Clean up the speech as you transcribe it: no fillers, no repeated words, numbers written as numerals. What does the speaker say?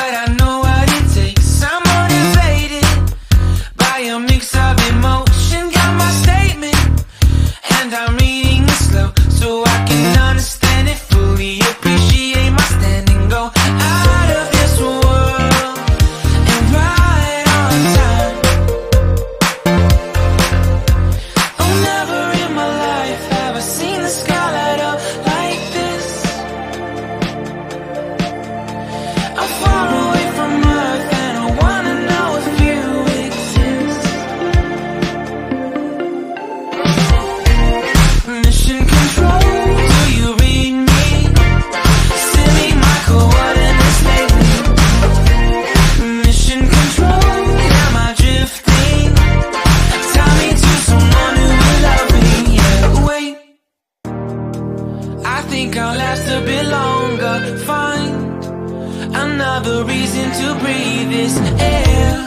but I know what it takes. I'm motivated by a mix of emotion. Got my statement, and I'm reading it slow so I can understand it fully. Appreciate my standing, go out of this world and right on time. Oh, never in my life have I seen the sky light up like this. I'm far away from Earth and I wanna know if you exist. Mission control, do you read me? Send me my coordinates lately. Mission control, am I drifting? Tie me to someone who will love me. Yeah, wait, I think I'll last a bit longer. Find another reason to breathe this air.